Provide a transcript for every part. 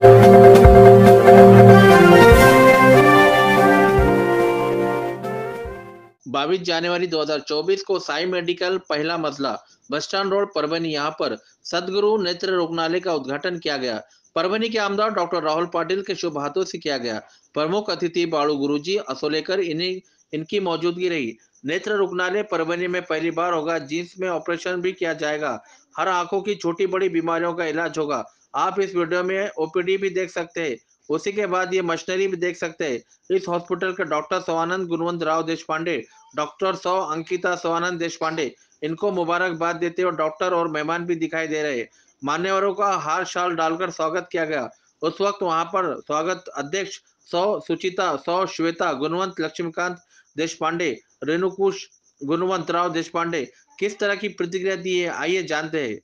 22 January 2024 को Sai medical पहला मजला बस स्टैंड रोड परभनी यहाँ पर सदगुरु नेत्र रुग्णालय का उद्घाटन किया गया। परभनी के आमदार डॉक्टर राहुल पाटिल के शुभ हाथों से किया गया। प्रमुख अतिथि बाळू गुरुजी असोलेकर इनकी मौजूदगी रही। नेत्र रुग्णालय परभनी में पहली बार होगा जिसमें ऑपरेशन भी किया जाएगा। हर आंखों की छोटी बड़ी बीमारियों का इलाज होगा। आप इस वीडियो में ओपीडी भी देख सकते हैं, उसी के बाद ये मशीनरी भी देख सकते हैं। इस हॉस्पिटल के डॉक्टर स्वानंद गुणवंत राव देशपांडे, डॉक्टर सौ अंकिता स्वानंद देशपांडे, इनको मुबारकबाद देते हुए डॉक्टर और मेहमान भी दिखाई दे रहे। मान्यवरों का हार शाल डालकर स्वागत किया गया। उस वक्त वहां पर स्वागत अध्यक्ष सौ सुचिता, सौ श्वेता, गुणवंत लक्ष्मीकांत देशपांडे, रेणुकुश गुणवंत राव देशपांडे किस तरह की प्रतिक्रिया दी है, आइए जानते हैं।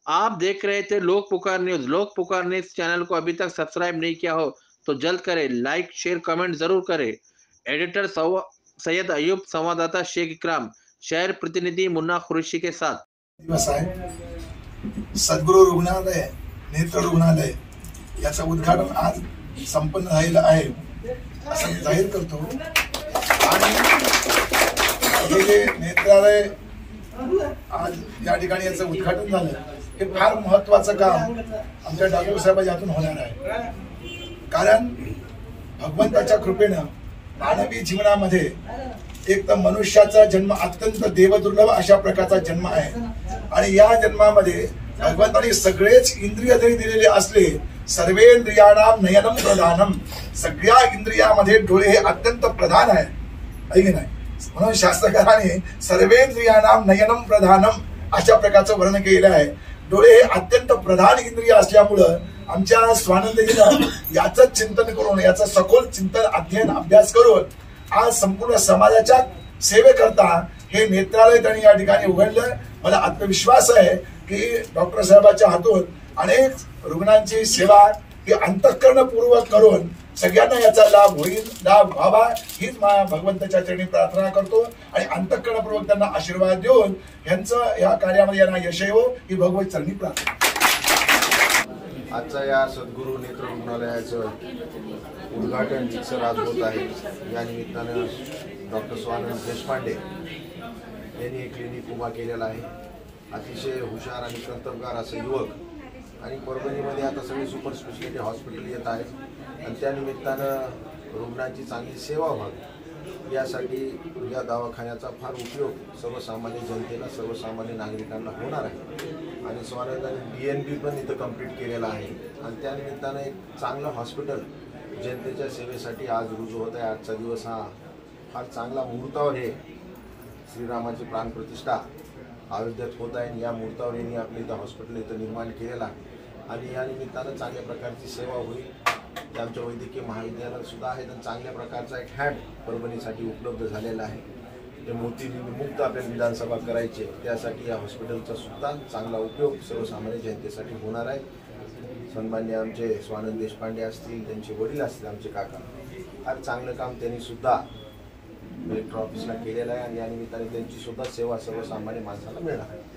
आप देख रहे थे लोक पुकार न्यूज। लोक पुकार न्यूज चैनल को अभी तक सब्सक्राइब नहीं किया हो तो जल्द करें, लाइक शेयर कमेंट जरूर करें। एडिटर सैयद अयूब, संवाददाता शेख इकराम, शहर प्रतिनिधि मुन्ना खुरेशी के साथ। दिवस आहे सद्गुरु रुग्णालय, नेत्र रुग्णालय याचं उद्घाटन आज संपन्न झालेलं आहे असं जाहीर करतो। आणि हे जे नेत्रालय आज या ठिकाणी याचं उद्घाटन झालं हे फार महत्त्वाचं काम आमच्या डॉक्टर साहेबांच्या हातून होणार आहे। कारण भगवंताच्या कृपेनं मानवी जीवनामध्ये एक तर मनुष्याचा जन्म अत्यंत देवदुर्लभ अशा प्रकारचा जन्म आहे आणि या जन्मामध्ये भगवंताने सगळेच इंद्रिय जरी दिलेले असले, सर्वेंद्रियाणाम नयनम प्रधानम, सगळ्या इंद्रियामध्ये डोळे हे अत्यंत प्रधान आहे, की नाही? म्हणून शास्त्रकाराने सर्वेंद्रियाणाम नयनम प्रधानम अशा प्रकारचं वर्णन केलेलं आहे। डोळे हे अत्यंत प्रधान इंद्रिय असल्यामुळं आमच्या स्वानंदजीनं याचं चिंतन करून, याचं सखोल चिंतन अध्ययन अभ्यास करून आज संपूर्ण समाजाच्या सेवेकरता हे नेत्रालय त्यांनी या ठिकाणी उघडलं। मला आत्मविश्वास आहे की डॉक्टर साहेबांच्या हातून अनेक रुग्णांची सेवा ही अंतःकरणपूर्वक करून सगळ्यांना याचा लाभ होईल, लाभ व्हावा हीच भगवंताच्या चरणी प्रार्थना करतो आणि अंतःकरणपूर्वक त्यांना आशीर्वाद देऊन यांचं या कार्यामध्ये यांना यश येवो ही भगवत चरणी प्रार्थना। आजच्या या सद्गुरु नेत्र रुग्णालयाचं उद्घाटन सर आज होत आहे। या निमित्तानं डॉक्टर स्वानंद देशपांडे यांनी एक क्लिनिक उभा केलेला आहे। अतिशय हुशार आणि कर्तबगार असे युवक आणि परभणीमध्ये आता सगळे सुपर स्पेशालिटी हॉस्पिटल येत आहेत आणि त्या निमित्तानं रुग्णांची चांगली सेवा व्हावी यासाठी या दवाखान्याचा फार उपयोग सर्वसामान्य जनतेला, सर्वसामान्य नागरिकांना होणार आहे। आणि स्वानंदाने DNB पण इथं कंप्लीट केलेला आहे आणि त्या निमित्तानं एक चांगलं हॉस्पिटल जनतेच्या सेवेसाठी आज रुजू होत आहे। आजचा दिवस हा फार चांगला मुहूर्तावर आहे। श्रीरामाची प्राणप्रतिष्ठा अयोध्येत होत आहे आणि या मुहूर्तावर यांनी आपलं इथं हॉस्पिटल इथं निर्माण केलेलं आहे आणि या निमित्तानं चांगल्या प्रकारची सेवा होईल। आमच्या वैद्यकीय महाविद्यालयात सुद्धा आहे तर चांगल्या प्रकारचा एक हॅट परभणीसाठी उपलब्ध झालेला आहे। ते मोतीबिंदूमुक्त आपल्या विधानसभा करायचे त्यासाठी या हॉस्पिटलचा सुद्धा चांगला उपयोग सर्वसामान्य जनतेसाठी होणार आहे। सन्माननीय आमचे स्वानंद देशपांडे असतील, त्यांचे वडील असतील, आमचे काका, फार चांगलं काम त्यांनी सुद्धा कलेक्टर ऑफिसला केलेलं आहे आणि या निमित्ताने त्यांची सुद्धा सेवा सर्वसामान्य माणसाला मिळणार आहे।